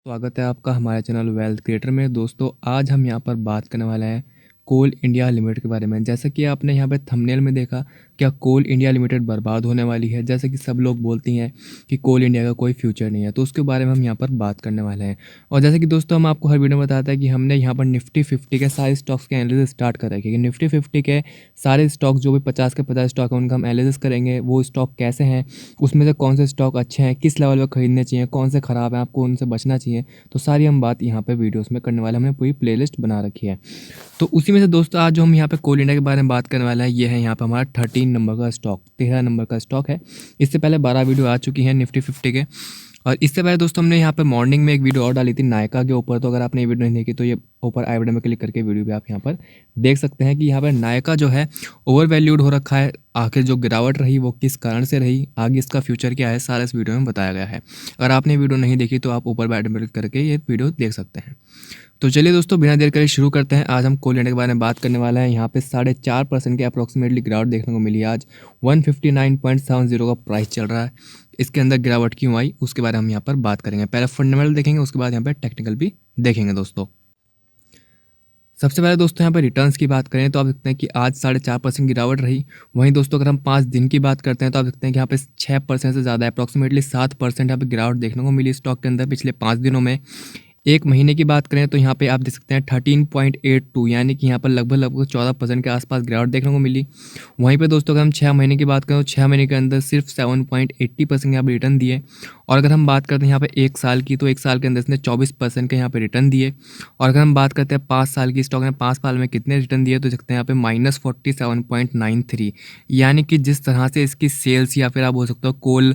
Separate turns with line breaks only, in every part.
स्वागत है आपका हमारे चैनल वेल्थ क्रिएटर में। दोस्तों आज हम यहाँ पर बात करने वाले हैं कोल इंडिया लिमिटेड के बारे में। जैसा कि आपने यहाँ पे थंबनेल में देखा, क्या कोल इंडिया लिमिटेड बर्बाद होने वाली है? जैसे कि सब लोग बोलती हैं कि कोल इंडिया का कोई फ्यूचर नहीं है, तो उसके बारे में हम यहाँ पर बात करने वाले हैं। और जैसे कि दोस्तों हम आपको हर वीडियो में बताते हैं कि हमने यहाँ पर निफ्टी 50 के सारे स्टॉक्स के एनालिसिस स्टार्ट कर रखे हैं। निफ्टी 50 के सारे स्टॉक्स जो भी 50 के 50 स्टॉक हैं उनका हम एनालिसिस करेंगे। वो स्टॉक कैसे हैं, उसमें से कौन से स्टॉक अच्छे हैं, किस लेवल पर खरीदने चाहिए, कौन से ख़राब हैं, आपको उनसे बचना चाहिए। तो सारी हम बात यहाँ पे वीडियोस में करने वाले हैं। हमने पूरी प्लेलिस्ट बना रखी है। तो उसी में से दोस्तों आज जो हम यहाँ पे कोल इंडिया के बारे में बात करने वाला है, ये है यहाँ पे हमारा 13 नंबर का स्टॉक, 13 नंबर का स्टॉक है। इससे पहले 12 वीडियो आ चुकी हैं निफ्टी 50 के। और इससे पहले दोस्तों हमने यहाँ पे मॉर्निंग में एक वीडियो और डाली थी नायका के ऊपर। तो अगर आपने ये वीडियो नहीं देखी तो ये ऊपर आई बटन में क्लिक करके वीडियो भी आप यहाँ पर देख सकते हैं कि यहाँ पर नायका जो है ओवर वैल्यूड हो रखा है। आखिर जो गिरावट रही वो किस कारण से रही, आगे इसका फ्यूचर क्या है, सारा इस वीडियो में बताया गया है। अगर आपने वीडियो नहीं देखी तो आप ऊपर बटन पर क्लिक करके ये वीडियो देख सकते हैं। तो चलिए दोस्तों बिना देर करे शुरू करते हैं। आज हम कोल इंडिया के बारे में बात करने वाला है। यहाँ पे 4.5% के अप्रोक्सीमेटली गिरावट देखने को मिली। आज 159.70 का प्राइस चल रहा है। इसके अंदर गिरावट क्यों आई उसके बारे में हम यहाँ पर बात करेंगे। पहले फंडामेंटल देखेंगे, उसके बाद यहाँ पर टेक्निकल भी देखेंगे दोस्तों। सबसे पहले दोस्तों यहाँ पर रिटर्न्स की बात करें तो आप देखते हैं कि आज 4.5% गिरावट रही। वहीं दोस्तों अगर हम 5 दिन की बात करते हैं तो आप देखते हैं कि यहाँ पे 6% से ज़्यादा अप्रॉक्सीमेटली 7% यहाँ पे गिरावट देखने को मिली स्टॉक के अंदर पिछले 5 दिनों में। एक महीने की बात करें तो यहाँ पे आप देख सकते हैं 13.82, यानी कि यहाँ पर लगभग 14% के आसपास गिरावट देखने को मिली। वहीं पे दोस्तों अगर हम 6 महीने की बात करें तो 6 महीने के अंदर सिर्फ 7.80% यहाँ पर रिटर्न दिए। और अगर हम बात करते हैं यहाँ पे 1 साल की, तो 1 साल के अंदर इसने 24% के यहाँ पे रिटर्न दिए। और अगर हम बात करते हैं 5 साल की, स्टॉक ने 5 साल में कितने रिटर्न दिए तो देखते हैं यहाँ पे -47.93, यानी कि जिस तरह से इसकी सेल्स या फिर आप बोल सकते हो कोल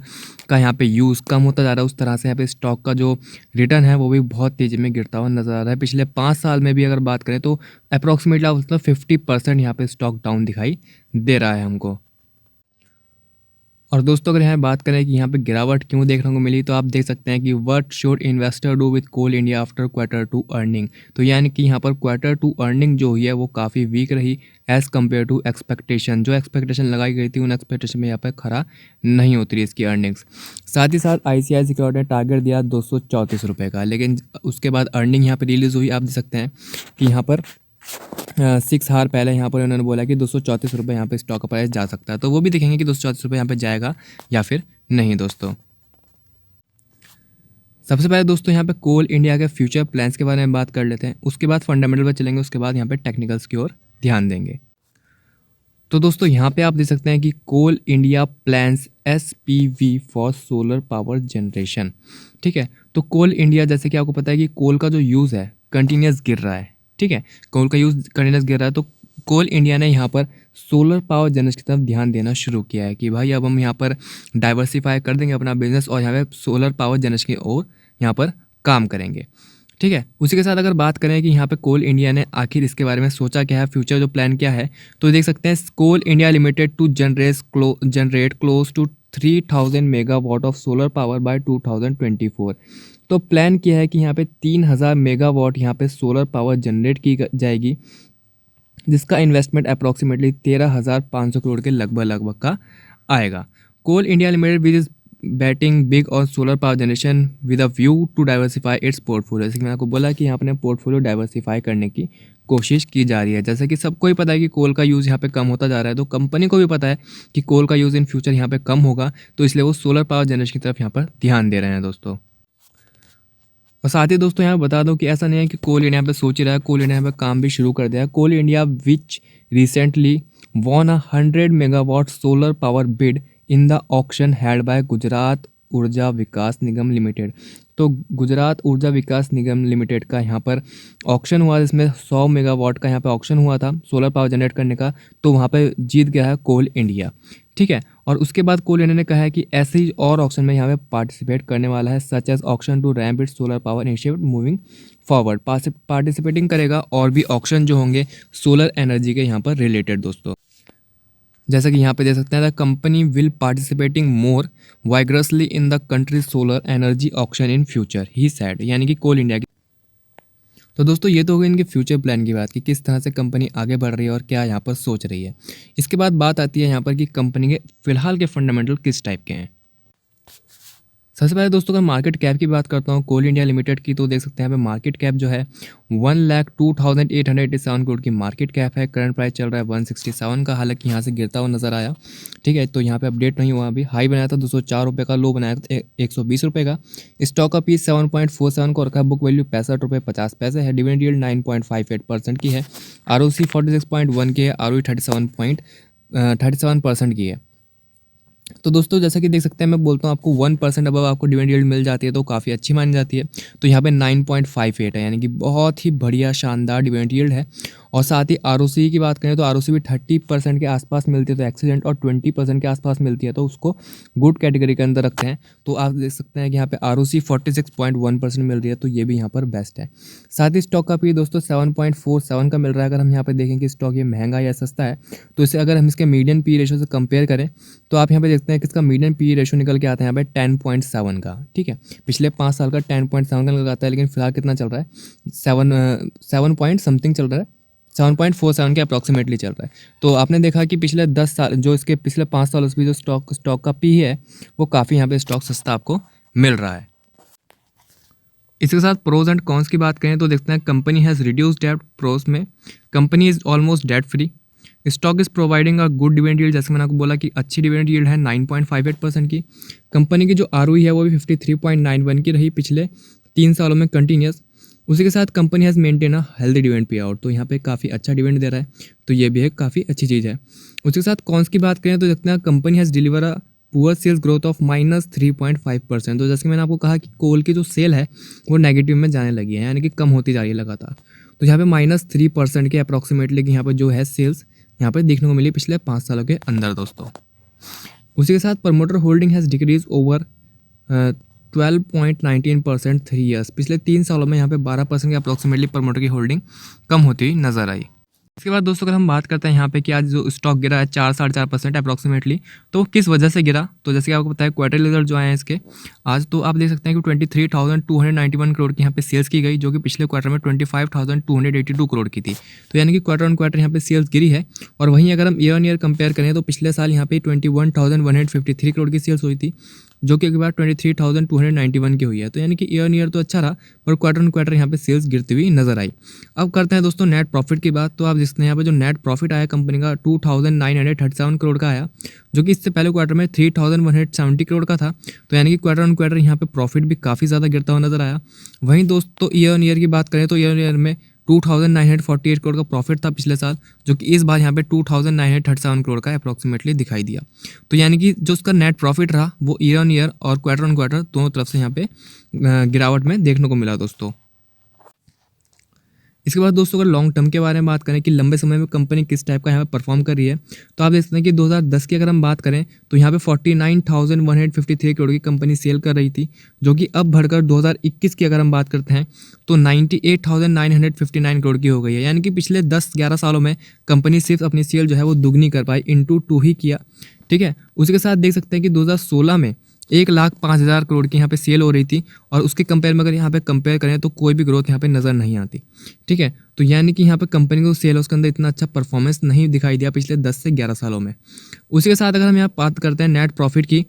का यहाँ पे यूज़ कम होता जा रहा है, उस तरह से यहाँ पे स्टॉक का जो रिटर्न है वो भी बहुत तेज़ी में गिरता हुआ नजर आ रहा है। पिछले 5 साल में भी अगर बात करें तो अप्रॉक्सीमेटली आप मतलब 50% यहाँ पे स्टॉक डाउन दिखाई दे रहा है हमको। और दोस्तों अगर यहाँ बात करें कि यहाँ पे गिरावट क्यों देखने को मिली, तो आप देख सकते हैं कि what should investor do with Coal India after Q2 earning. तो यानी कि यहाँ पर Q2 अर्निंग जो हुई है वो काफ़ी वीक रही एज़ कम्पेयर टू एक्सपेक्टेशन। जो एक्सपेक्टेशन लगाई गई थी उन एक्सपेक्टेशन में यहाँ पर खरा नहीं उतरी इसकी अर्निंग्स। साथ ही साथ ICICI सिक्योरिटी ने टारगेट दिया 234 रुपये का, लेकिन उसके बाद अर्निंग यहाँ पर रिलीज़ हुई। आप देख सकते हैं कि यहाँ पर 6 आवर पहले यहाँ पर उन्होंने बोला कि 234 रुपये यहाँ पे स्टॉक का प्राइस जा सकता है। तो वो भी देखेंगे कि 234 रुपये यहाँ पे जाएगा या फिर नहीं दोस्तों। सबसे पहले दोस्तों यहाँ पे कोल इंडिया के फ्यूचर प्लान्स के बारे में बात कर लेते हैं, उसके बाद फंडामेंटल पर चलेंगे, उसके बाद यहाँ पे टेक्निकल्स की ओर ध्यान देंगे। तो दोस्तों यहाँ पे आप देख सकते हैं कि Coal India plans SPV for solar power generation. ठीक है, तो कोल इंडिया, जैसे कि आपको पता है कि कोल का जो यूज़ है कंटिन्यूस गिर रहा है। ठीक है, कोल का यूज़ कंटिन्यूस गिर रहा है, तो कोल इंडिया ने यहाँ पर सोलर पावर जनरेशन की तरफ ध्यान देना शुरू किया है कि भाई अब हम यहाँ पर डाइवर्सिफाई कर देंगे अपना बिजनेस और यहाँ पे सोलर पावर जनरेशन की ओर यहाँ पर काम करेंगे। ठीक है, उसी के साथ अगर बात करें कि यहाँ पे कोल इंडिया ने आखिर इसके बारे में सोचा क्या है, फ्यूचर जो प्लान क्या है, तो देख सकते हैं Coal India Limited to generate close to 3000 megawatt of solar power by 2024। तो प्लान किया है कि यहाँ पे 3000 मेगावाट यहाँ पे सोलर पावर जनरेट की जाएगी, जिसका इन्वेस्टमेंट अप्रॉक्सीमेटली 13,500 करोड़ के लगभग का आएगा। Coal India Limited which is batting big और solar power generation with a view to diversify its portfolio. जैसे कि मैंने आपको बोला कि यहाँ अपने पोर्टफोलियो डाइवर्सिफाई करने की कोशिश की जा रही है। जैसे कि सबको ही पता है कि कोल का यूज़ यहाँ पे कम होता जा रहा है, तो कंपनी को भी पता है कि कोल का यूज़ इन फ्यूचर यहाँ पे कम होगा, तो इसलिए वो सोलर पावर जनरेशन की तरफ यहाँ पर ध्यान दे रहे हैं दोस्तों। और साथ ही दोस्तों यहाँ बता दो कि ऐसा नहीं है कि कोल इंडिया पे सोच ही रहा है, कोल इंडिया पे काम भी शुरू कर दिया है। Coal India which recently won 100 megawatt solar power bid in the auction held by Gujarat Urja Vikas Nigam limited. तो गुजरात ऊर्जा विकास निगम लिमिटेड का यहाँ पर ऑक्शन हुआ, जिसमें 100 मेगावाट का यहाँ पे ऑक्शन हुआ था सोलर पावर जनरेट करने का, तो वहाँ पे जीत गया है कोल इंडिया। ठीक है, और उसके बाद कोल इंडिया ने कहा है कि ऐसे ही और ऑक्शन में यहाँ पे पार्टिसिपेट करने वाला है, such as auction to ramp its solar power initiative moving forward. Participating करेगा और भी ऑक्शन जो होंगे सोलर एनर्जी के यहाँ पर रिलेटेड दोस्तों। जैसा कि यहाँ पे देख सकते हैं, the company will participating more vigorously in the country solar energy auction in future he said, यानी कि कोल इंडिया की। तो दोस्तों ये तो हो गई इनके फ्यूचर प्लान की बात कि किस तरह से कंपनी आगे बढ़ रही है और क्या यहाँ पर सोच रही है। इसके बाद बात आती है यहाँ पर कि कंपनी के फिलहाल के फंडामेंटल किस टाइप के हैं। सबसे पहले दोस्तों अगर मार्केट कैप की बात करता हूँ कोल इंडिया लिमिटेड की, तो देख सकते हैं यहाँ पे मार्केट कैप जो है 1,02,887 करोड़ की मार्केट कैप है। करंट प्राइस चल रहा है 167 का, हालांकि यहाँ से गिरता हुआ नजर आया। ठीक है, तो यहाँ पे अपडेट नहीं हुआ, अभी हाई बनाया था 204 रुपये का, लो बनाया था 120 रुपये का। स्टॉक का पीस 7.47 को रखा है, बुक वैल्यू 65 रुपये 50 पैसे है। डिविडेंड यील्ड 9.58% की है। ROC 46.1 की है। ROE 37% की है। तो दोस्तों जैसा कि देख सकते हैं, मैं बोलता हूँ आपको 1% अब आपको डिविडेंड यील्ड मिल जाती है तो काफ़ी अच्छी मानी जाती है। तो यहाँ पे 9.58 है, यानी कि बहुत ही बढ़िया शानदार डिविडेंड यील्ड है। और साथ ही ROC की बात करें तो ROC भी 30% के आसपास मिलती है तो एक्सीलेंट, और 20% के आसपास मिलती है तो उसको गुड कैटेगरी के अंदर रखते हैं। तो आप देख सकते हैं कि यहाँ पे ROC 46.1% मिल रही है, तो ये भी यहाँ पर बेस्ट है। साथ ही स्टॉक का भी दोस्तों 7.47 का मिल रहा है। अगर हम यहाँ पे देखें कि स्टॉक ये महंगा या सस्ता है, तो इसे अगर हम इसके मीडियन पी रेशो से कंपेयर करें तो आप यहाँ पे देखते हैं कि इसका मीडियन पी रेशो निकल के आता है यहाँ पे 10.7 का। ठीक है, पिछले 5 साल का 10.7 का निकल आता है, लेकिन फिलहाल कितना चल रहा है, 7 पॉइंट समथिंग चल रहा है, 7.47 के अप्रॉक्सीमेटली चल रहा है। तो आपने देखा कि पिछले 10 साल जो इसके पिछले 5 साल उसमें जो स्टॉक का पी है वो काफ़ी यहाँ पे स्टॉक सस्ता आपको मिल रहा है। इसके साथ प्रोज एंड कॉन्स की बात करें तो देखते हैं company has reduce debt. Pros में company is almost debt free. Stock is providing a good dividend yield, जैसे मैंने आपको बोला कि अच्छी डिविडेंड यील्ड है 9.58% की। कंपनी की जो ROE है वो भी 53.91 की रही पिछले 3 सालों में कंटिन्यूस। उसी के साथ company has maintain a healthy dividend pay out, तो यहाँ पे काफ़ी अच्छा डिविडेंड दे रहा है, तो ये भी एक काफ़ी अच्छी चीज़ है। उसके साथ कॉन्स की बात करें तो देखते हैं company has deliver a poor sales growth of -3.5%। तो जैसे कि मैंने आपको कहा कि कोल की जो सेल है वो नेगेटिव में जाने लगी है, यानी कि कम होती जा रही है लगातार। तो यहाँ पे -3% के अप्रॉक्सीमेटली यहाँ पर जो है सेल्स यहाँ पे देखने को मिली पिछले 5 सालों के अंदर दोस्तों। उसी के साथ promoter holding has decrease over 12.19% 3 years. पिछले 3 सालों में यहाँ पे 12% के अप्रॉक्सीमेटली प्रमोटर की होल्डिंग कम होती हुई नजर आई। इसके बाद दोस्तों अगर हम बात करते हैं यहाँ पे कि आज जो स्टॉक गिरा है 4-4.5% अप्रॉक्सीमेटली, तो किस वजह से गिरा, तो जैसे कि आपको पता है क्वार्टर रिजल्ट जो आए हैं इसके आज, तो आप देख सकते हैं कि 23,291 करोड़ की यहाँ पे सेल्स की गई, जो कि पिछले क्वार्टर में 25,282 करोड़ की थी। तो यानी कि क्वार्टर ऑन क्वार्टर यहाँ पे सेल्स गिरी है। और वहीं अगर हम ईयर ऑन ईयर कंपेयर करें तो पिछले साल यहाँ पे 21,153 करोड़ की सेल्स हुई थी, जो कि एक बार 23,291 की हुई है। तो यानी कि ईयर ऑन ईयर तो अच्छा रहा, पर क्वार्टर ऑन क्वार्टर यहाँ पे सेल्स गिरती हुई नजर आई। अब करते हैं दोस्तों नेट प्रॉफिट की बात। तो आप देखते हैं यहाँ पे जो नेट प्रॉफिट आया कंपनी का 2,937 करोड़ का आया, जो कि इससे पहले क्वार्टर में 3,170 करोड़ का था। तो यानी कि क्वार्टर ऑन क्वार्टर यहाँ पे प्रॉफिट भी काफ़ी ज़्यादा गिरता हुआ नजर आया। वहीं दोस्तों ईयर ऑन ईयर की बात करें तो ईयर ऑन ईयर में 2,948 करोड़ का प्रॉफिट था पिछले साल, जो कि इस बार यहाँ पे 2,937 करोड़ का अप्रॉक्सीमेटली दिखाई दिया। तो यानी कि जो उसका नेट प्रॉफिट रहा वो ईयर ऑन ईयर और क्वार्टर ऑन क्वार्टर दोनों तरफ से यहाँ पे गिरावट में देखने को मिला दोस्तों। इसके बाद दोस्तों अगर लॉन्ग टर्म के बारे में बात करें कि लंबे समय में कंपनी किस टाइप का यहाँ पे परफॉर्म कर रही है, तो आप देख सकते हैं कि 2010 की अगर हम बात करें तो यहाँ पे 49,153 करोड़ की कंपनी सेल कर रही थी, जो कि अब बढ़कर 2021 की अगर हम बात करते हैं तो 98,959 करोड़ की हो गई है। यानी कि पिछले 10-11 सालों में कंपनी सिर्फ अपनी सेल जो है वो दुगनी कर पाई, इंटू 2 ही किया। ठीक है, उसके साथ देख सकते हैं कि 2016 में 1,05,000 करोड़ की यहाँ पे सेल हो रही थी, और उसके कंपेयर में अगर यहाँ पे कंपेयर करें तो कोई भी ग्रोथ यहाँ पे नज़र नहीं आती। ठीक है, तो यानी कि यहाँ पे कंपनी को सेल उसके अंदर इतना अच्छा परफॉर्मेंस नहीं दिखाई दिया पिछले 10 से 11 सालों में। उसी के साथ अगर हम यहाँ बात करते हैं नेट प्रॉफिट की,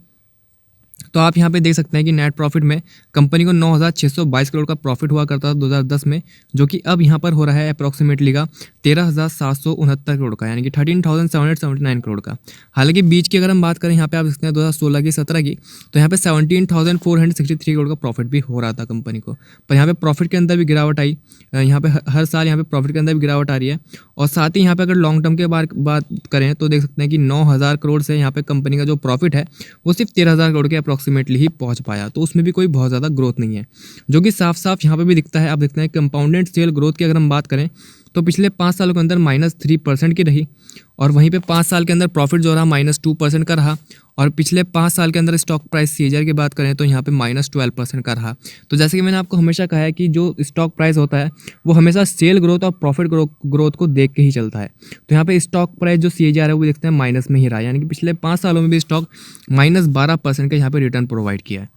तो आप यहाँ पे देख सकते हैं कि नेट प्रॉफिट में कंपनी को 9,622 करोड़ का प्रॉफिट हुआ करता था 2010 में, जो कि अब यहाँ पर हो रहा है अप्रॉक्सीमेटली का 13,769 करोड़ का, यानी कि 13,779 करोड़ का। हालांकि बीच की अगर हम बात करें यहाँ पे आप देखते हैं 2016 की 17 की, तो यहाँ पे 17,463 करोड़ का प्रॉफिट भी हो रहा था कंपनी को। पर यहाँ पे प्रॉफिट के अंदर भी गिरावट आई, यहाँ पे हर साल यहाँ पे प्रॉफिट के अंदर भी गिरावट आ रही है। और साथ ही यहाँ पे अगर लॉन्ग टर्म के बात करें तो देख सकते हैं कि 9,000 करोड़ से यहाँ पे कंपनी का जो प्रॉफिट है वो सिर्फ 13,000 करोड़ के अप्रॉक्सीमेटली ही पहुंच पाया, तो उसमें भी कोई बहुत ज़्यादा ग्रोथ नहीं है, जो कि साफ साफ यहाँ पे भी दिखता है। आप देखते हैं कंपाउंडेड सेल ग्रोथ की अगर हम बात करें तो पिछले 5 सालों के अंदर -3% की रही, और वहीं पे 5 साल के अंदर प्रॉफिट जो रहा -2% का रहा, और पिछले 5 साल के अंदर स्टॉक प्राइस CAGR की बात करें तो यहाँ पे -12% का रहा। तो जैसे कि मैंने आपको हमेशा कहा है कि जो स्टॉक प्राइस होता है वो हमेशा सेल ग्रोथ और प्रॉफिट ग्रोथ को देख के ही चलता है। तो यहाँ पे स्टॉक प्राइस जो CAGR है वो देखते हैं माइनस में ही रहा, यानी कि पिछले 5 सालों में भी स्टॉक -12% का यहाँ पे रिटर्न प्रोवाइड किया है।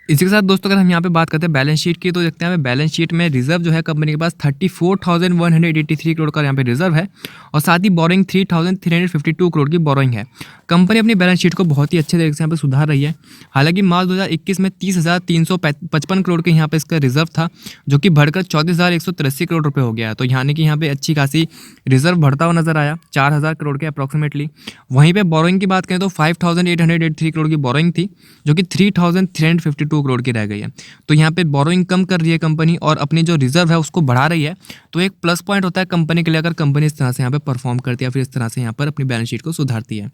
इसी के साथ दोस्तों अगर हम यहाँ पे बात करते हैं बैलेंस शीट की, तो देखते हैं बैलेंस शीट में रिजर्व जो है कंपनी के पास 34,183 करोड़ का यहाँ पे रिजर्व है, और साथ ही बोरोइंग 3,352 करोड़ की बोरोइंग है। कंपनी अपनी बैलेंस शीट को बहुत ही अच्छे तरीके से यहाँ पे सुधार रही है। हालांकि मार्च 2021 में 30,355 करोड़ के यहाँ पे इसका रिजर्व था, जो कि बढ़कर 34,183 करोड़ रुपए हो गया है। तो यानी कि यहाँ पे अच्छी खासी रिजर्व बढ़ता हुआ नजर आया, 4,000 करोड़ के अप्रॉक्सीमेटली। वहीं पे बोरोइंग की बात करें तो 5,883 करोड़ की बोरोइंग थी, जो कि 3,352 करोड़ की रह गई है। तो यहाँ पे बोरोइंग कम कर रही है कंपनी और अपनी जो रिजर्व है उसको बढ़ा रही है। तो एक प्लस पॉइंट होता है कंपनी के लिए अगर कंपनी इस तरह से यहाँ पे परफॉर्म करती है, फिर इस तरह से यहाँ पर अपनी बैलेंस शीट को सुधारती है।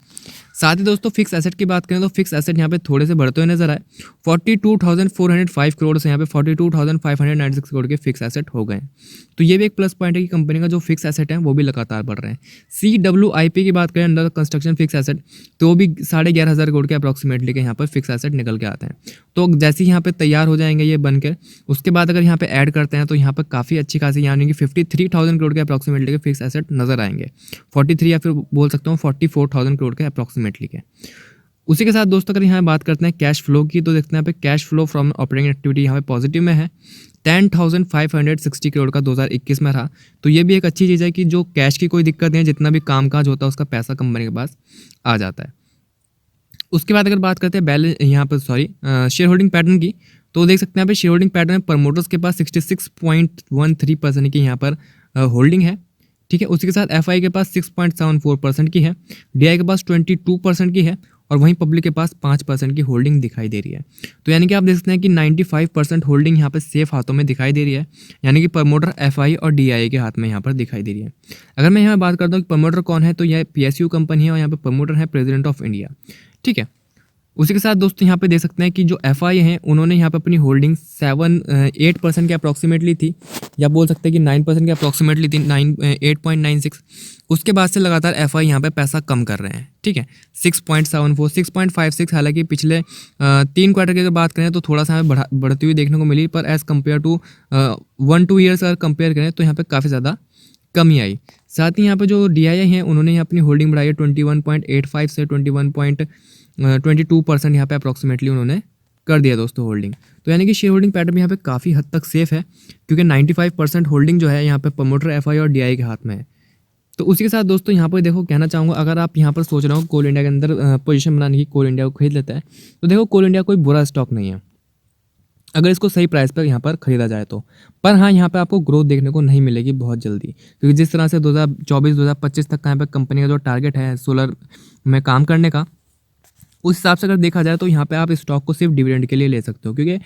साथ ही दोस्तों फिक्स एसेट की बात करें तो फिक्स एसेट यहाँ पे थोड़े से बढ़ते हुए नजर आए, 42,405 करोड़ से यहाँ पे 42,596 करोड़ के फिक्स एसेट हो गए। तो ये भी एक प्लस पॉइंट है कि कंपनी का जो फिक्स एसेट है वो भी लगातार बढ़ रहे हैं। CWIP की बात करें, अंडर कंस्ट्रक्शन फिक्स एसेट, तो वो भी 11,500 करोड़ के अप्रॉक्सीमेटली के यहाँ पर फिक्स एसेट निकल के आते हैं। तो जैसे ही यहाँ पे तैयार हो जाएंगे ये बनकर, उसके बाद अगर यहाँ पे ऐड करते हैं तो यहाँ पर काफ़ी अच्छी खासी यानी कि 53,000 करोड़ के अप्रॉक्सीमेटली के फिक्स एसेट नजर आएंगे, 43 या फिर बोल सकता हूँ 44,000 करोड़ के अप्रॉक्सीमेटली के। उसी के साथ दोस्तों अगर यहाँ बात करते हैं कैश फ्लो की, तो देखते हैं यहाँ पे cash flow from operating activity यहाँ पे पॉजिटिव में है, 10,560 करोड़ का 2021 में रहा। तो ये भी एक अच्छी चीज़ है कि जो कैश की कोई दिक्कत नहीं है, जितना भी कामकाज होता है उसका पैसा कंपनी के पास आ जाता है। उसके बाद अगर बात करते हैं बैलेंस यहाँ पर शेयर होल्डिंग पैटर्न की, तो देख सकते हैं यहाँ पे शेयर होल्डिंग पैटर्न में प्रमोटर्स के पास 66.13% की यहाँ पर होल्डिंग है, ठीक है। उसी के साथ FI के पास 6.74% की है, DI के पास 22% की है और वहीं पब्लिक के पास 5% की होल्डिंग दिखाई दे रही है। तो यानी कि आप देख सकते हैं कि 95% होल्डिंग यहाँ पर सेफ हाथों में दिखाई दे रही है, यानी कि प्रमोटर FI और DI के हाथ में यहाँ पर दिखाई दे रही है। अगर मैं यहाँ बात करता हूँ कि प्रमोटर कौन है, तो यह PSU कंपनी है और यहाँ पर प्रमोटर है प्रेसिडेंट ऑफ इंडिया, ठीक है। उसी के साथ दोस्तों यहाँ पे देख सकते हैं कि जो FI हैं उन्होंने यहाँ पे अपनी होल्डिंग 8% के अप्रॉक्सीमेटली थी, या बोल सकते हैं कि 9% के अप्रॉक्सीमेटली थी, 8.96। उसके बाद से लगातार FI यहाँ पे पैसा कम कर रहे हैं, ठीक है। 6.74, 6.56, हालांकि पिछले 3 क्वार्टर की अगर बात करें तो थोड़ा सा हमें बढ़ती हुई देखने को मिली, पर एज़ कम्पेयर टू 1-2 ईयर्स अगर कंपेयर करें तो यहाँ पर काफ़ी ज़्यादा कमी आई। साथ ही यहाँ पे जो DI हैं उन्होंने यहाँ अपनी होल्डिंग बढ़ाई है 21.85 से 22% यहाँ पे अप्रॉक्सीमेटली उन्होंने कर दिया दोस्तों होल्डिंग। तो यानी कि शेयर होल्डिंग पैटर्न यहाँ पे काफ़ी हद तक सेफ है, क्योंकि 95% होल्डिंग जो है यहाँ पे प्रमोटर FI और DI के हाथ में है। तो उसी के साथ दोस्तों यहाँ पर देखो कहना चाहूँगा, अगर आप यहाँ पर सोच रहे हो कोल इंडिया के अंदर पोजीशन बनाने की, कोल इंडिया को खरीद लेता है, तो देखो कोल इंडिया कोई बुरा स्टॉक नहीं है अगर इसको सही प्राइस पर यहाँ पर ख़रीदा जाए तो। पर हाँ, यहाँ पे आपको ग्रोथ देखने को नहीं मिलेगी बहुत जल्दी, क्योंकि जिस तरह से 2024-2025 तक का यहाँ पे कंपनी का जो टारगेट है सोलर में काम करने का, उस हिसाब से अगर देखा जाए तो यहाँ पे आप स्टॉक को सिर्फ डिविडेंड के लिए ले सकते हो, क्योंकि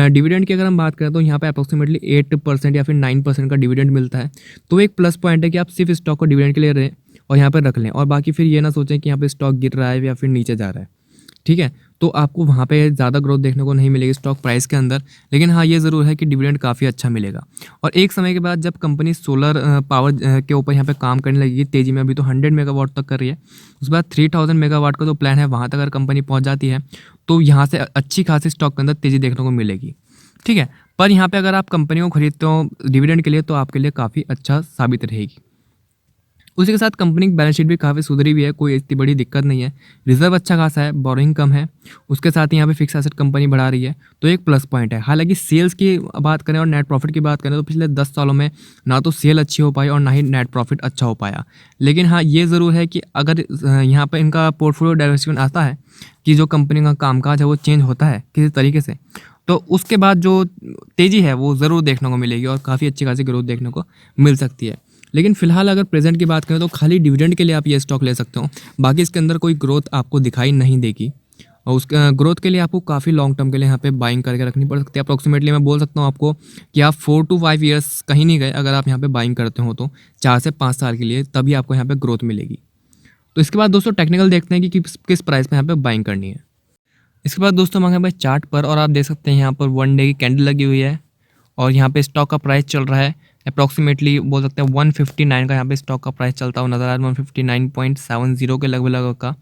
डिविडेंड की अगर हम बात करें तो यहाँ पे अप्रोक्सीमेटली 8% या फिर 9% का डिविडेंड मिलता है। तो एक प्लस पॉइंट है कि आप सिर्फ स्टॉक को डिविडेंड के लिए रहें और यहाँ पर रख लें, और बाकी फिर ये ना सोचें कि यहाँ पे स्टॉक गिर रहा है या फिर नीचे जा रहा है, ठीक है। तो आपको वहाँ पे ज़्यादा ग्रोथ देखने को नहीं मिलेगी स्टॉक प्राइस के अंदर, लेकिन हाँ ये ज़रूर है कि डिविडेंड काफ़ी अच्छा मिलेगा। और एक समय के बाद जब कंपनी सोलर पावर के ऊपर यहाँ पे काम करने लगेगी तेज़ी में, अभी तो 100 मेगावाट तक कर रही है, उसके बाद 3000 मेगावाट का जो प्लान है वहाँ तक अगर कंपनी पहुँच जाती है तो यहाँ से अच्छी खासी स्टॉक के अंदर तेज़ी देखने को मिलेगी, ठीक है। पर यहाँ पर अगर आप कंपनी को खरीदते हो डिविडेंड के लिए तो आपके लिए काफ़ी अच्छा साबित रहेगी। उसी के साथ कंपनी की बैलेंस शीट भी काफ़ी सुधरी हुई है, कोई इतनी बड़ी दिक्कत नहीं है, रिजर्व अच्छा खासा है, बोरिंग कम है, उसके साथ ही यहाँ पे फिक्स एसेट कंपनी बढ़ा रही है, तो एक प्लस पॉइंट है। हालांकि सेल्स की बात करें और नेट प्रॉफिट की बात करें तो पिछले 10 सालों में ना तो सेल अच्छी हो पाई और ना ही नेट प्रॉफिट अच्छा हो पाया। लेकिन हाँ ये ज़रूर है कि अगर यहाँ पर इनका पोर्टफोलियो डाइवर्सिफिकेशन आता है कि जो कंपनी का कामकाज है वो चेंज होता है किसी तरीके से, तो उसके बाद जो तेज़ी है वो ज़रूर देखने को मिलेगी और काफ़ी अच्छी खासी ग्रोथ देखने को मिल सकती है। लेकिन फिलहाल अगर प्रेजेंट की बात करें तो खाली डिविडेंड के लिए आप ये स्टॉक ले सकते हो, बाकी इसके अंदर कोई ग्रोथ आपको दिखाई नहीं देगी, और उस ग्रोथ के लिए आपको काफ़ी लॉन्ग टर्म के लिए यहाँ पे बाइंग करके रखनी पड़ सकती है। अप्रॉक्सीमेटली मैं बोल सकता हूँ आपको कि आप 4 to 5 ईयर्स कहीं नहीं गए अगर आप यहाँ पे बाइंग करते हो तो 4 से 5 साल के लिए, तभी आपको यहाँ पे ग्रोथ मिलेगी। तो इसके बाद दोस्तों टेक्निकल देखते हैं कि किस प्राइस में यहाँ पे बाइंग करनी है। इसके बाद दोस्तों हम भाई चार्ट पर, और आप देख सकते हैं यहाँ पर 1 डे की कैंडल लगी हुई है और यहाँ पे स्टॉक का प्राइस चल रहा है अप्रॉक्सीमेटली बोल सकते हैं 159 का यहाँ पे स्टॉक का प्राइस चलता हुआ नजर आ रहा है, 159.70 के लगभग का।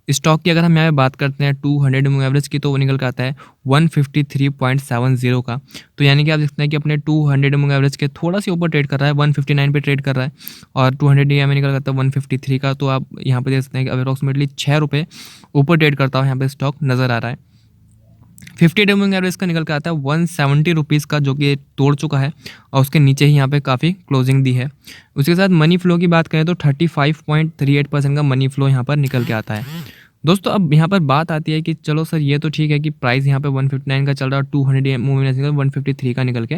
स्टॉक की अगर हम यहाँ पे बात करते हैं 200 मूविंग एवरेज की तो वो निकल के आता है 153.70 का। तो यानी कि आप देखते हैं कि अपने 200 मूविंग एवरेज के थोड़ा सी ऊपर ट्रेड कर रहा है, 159 पे ट्रेड कर रहा है, और 200 EM निकल करता है 153 का। तो आप यहाँ पे देख सकते हैं कि अप्रॉक्सीमेटली 6 रुपये ऊपर ट्रेड करता हुआ यहाँ पे स्टॉक नज़र आ रहा है। 50 डे मूविंग एवरेज का निकल के आता है 170 रुपीज़ का, जो कि तोड़ चुका है और उसके नीचे ही यहाँ पे काफ़ी क्लोजिंग दी है। उसके साथ मनी फ्लो की बात करें तो 35.38% का मनी फ्लो यहाँ पर निकल के आता है। दोस्तों अब यहाँ पर बात आती है कि चलो सर ये तो ठीक है कि प्राइस यहाँ पे 159 का चल रहा है और 200 मूविंग एवरेज 153 का निकल के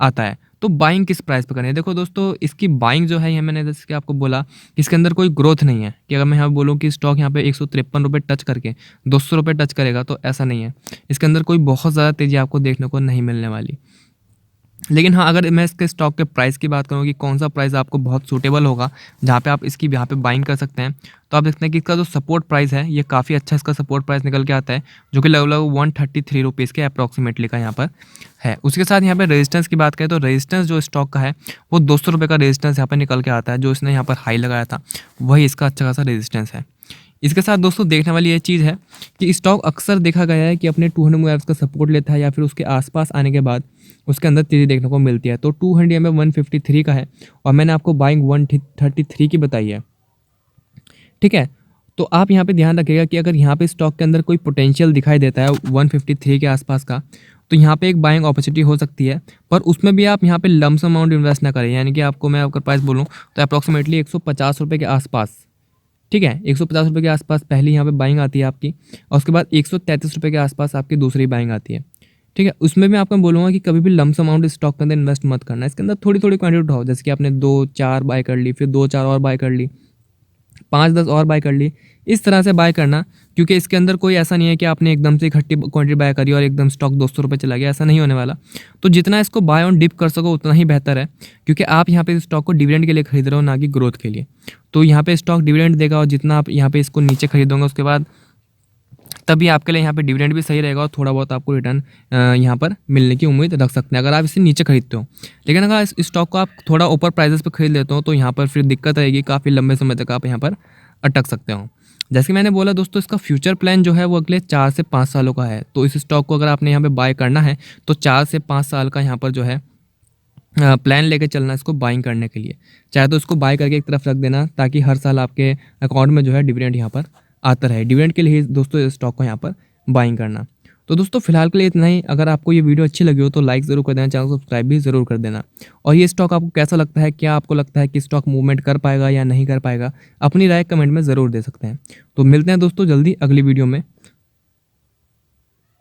आता है, तो बाइंग किस प्राइस पे करनी है? देखो दोस्तों, इसकी बाइंग जो है, ये मैंने जैसे कि आपको बोला कि इसके अंदर कोई ग्रोथ नहीं है कि अगर मैं यहाँ बोलूँ कि स्टॉक यहाँ पे 153 रुपये टच करके 200 रुपये टच करेगा, तो ऐसा नहीं है। इसके अंदर कोई बहुत ज़्यादा तेज़ी आपको देखने को नहीं मिलने वाली। लेकिन हाँ, अगर मैं इसके स्टॉक के प्राइस की बात करूँ कि कौन सा प्राइस आपको बहुत सूटेबल होगा जहाँ पे आप इसकी यहाँ पे बाइंग कर सकते हैं, तो आप देखते हैं कि इसका जो सपोर्ट प्राइस है, ये काफ़ी अच्छा इसका सपोर्ट प्राइस निकल के आता है, जो कि लगभग 133 रुपीज़ के अप्रॉक्सीमेटली का यहाँ पर है। उसके साथ यहाँ पे रेजिस्टेंस की बात करें तो रेजिस्टेंस जो स्टॉक का है वो 200 रुपये का रेजिस्टेंस यहाँ पर निकल के आता है, जो इसने यहाँ पर हाई लगाया था वही इसका अच्छा खासा रेजिस्टेंस है। इसके साथ दोस्तों देखने वाली ये चीज़ है कि स्टॉक अक्सर देखा गया है कि अपने 200 मूविंग का सपोर्ट लेता है या फिर उसके आसपास आने के बाद उसके अंदर तेज़ी देखने को मिलती है। तो 200 में 153 का है और मैंने आपको बाइंग 133 की बताई है, ठीक है। तो आप यहाँ पे ध्यान रखिएगा कि अगर यहाँ पे स्टॉक के अंदर कोई पोटेंशियल दिखाई देता है 153 के आसपास का, तो यहाँ पे एक बाइंग अपॉर्चुनिटी हो सकती है, पर उसमें भी आप यहाँ पे लमसम अमाउंट इन्वेस्ट ना करें। यानी कि आपको मैं अगर प्राइस बोलूँ तो अप्रॉक्सीमेटली 150 रुपये के आसपास, ठीक है, 150 रुपये के आसपास पहली यहाँ पे बाइंग आती है आपकी, और उसके बाद 133 रुपये के आसपास आपकी दूसरी बाइंग आती है, ठीक है। उसमें मैं आपको बोलूँगा कि कभी भी लमसम अमाउंट स्टॉक के अंदर इन्वेस्ट मत करना। इसके अंदर थोड़ी थोड़ी क्वांटिटी उठाओ, जैसे कि आपने 2-4 बाय कर ली, फिर 2-4 और बाय कर ली, 5-10 और बाय कर ली, इस तरह से बाय करना। क्योंकि इसके अंदर कोई ऐसा नहीं है कि आपने एकदम से इकट्ठी क्वांटिटी बाय करी और एकदम स्टॉक 200 रुपये चला गया, ऐसा नहीं होने वाला। तो जितना इसको बाय ऑन डिप कर सको उतना ही बेहतर है, क्योंकि आप यहाँ पे स्टॉक को डिविडेंड के लिए खरीद रहे हो, ना कि ग्रोथ के लिए। तो यहाँ पे स्टॉक डिविडेंड देगा और जितना आप यहाँ पे इसको नीचे खरीदोगे उसके बाद तभी आपके लिए यहाँ पे डिविडेंड भी सही रहेगा और थोड़ा बहुत आपको रिटर्न यहाँ पर मिलने की उम्मीद रख सकते हैं अगर आप इसे नीचे खरीदते हो। लेकिन अगर इस स्टॉक को आप थोड़ा ऊपर प्राइसेस पे खरीद लेते हो तो यहाँ पर फिर दिक्कत रहेगी, काफ़ी लंबे समय तक आप यहाँ पर अटक सकते हो। जैसे कि मैंने बोला दोस्तों, इसका फ्यूचर प्लान जो है वो अगले 4 से 5 सालों का है। तो इस स्टॉक को अगर आपने यहाँ पे बाय करना है तो 4 से 5 साल का यहाँ पर जो है प्लान लेके चलना इसको बाइंग करने के लिए। चाहे तो इसको बाय करके एक तरफ रख देना ताकि हर साल आपके अकाउंट में जो है डिविडेंड यहाँ पर आता रहे। डिविडेंड के लिए दोस्तों इस स्टॉक को यहाँ पर बाइंग करना। तो दोस्तों फिलहाल के लिए इतना ही। अगर आपको ये वीडियो अच्छी लगी हो तो लाइक ज़रूर कर देना, चैनल को सब्सक्राइब भी ज़रूर कर देना। और ये स्टॉक आपको कैसा लगता है, क्या आपको लगता है कि स्टॉक मूवमेंट कर पाएगा या नहीं कर पाएगा, अपनी राय कमेंट में ज़रूर दे सकते हैं। तो मिलते हैं दोस्तों जल्दी अगली वीडियो में।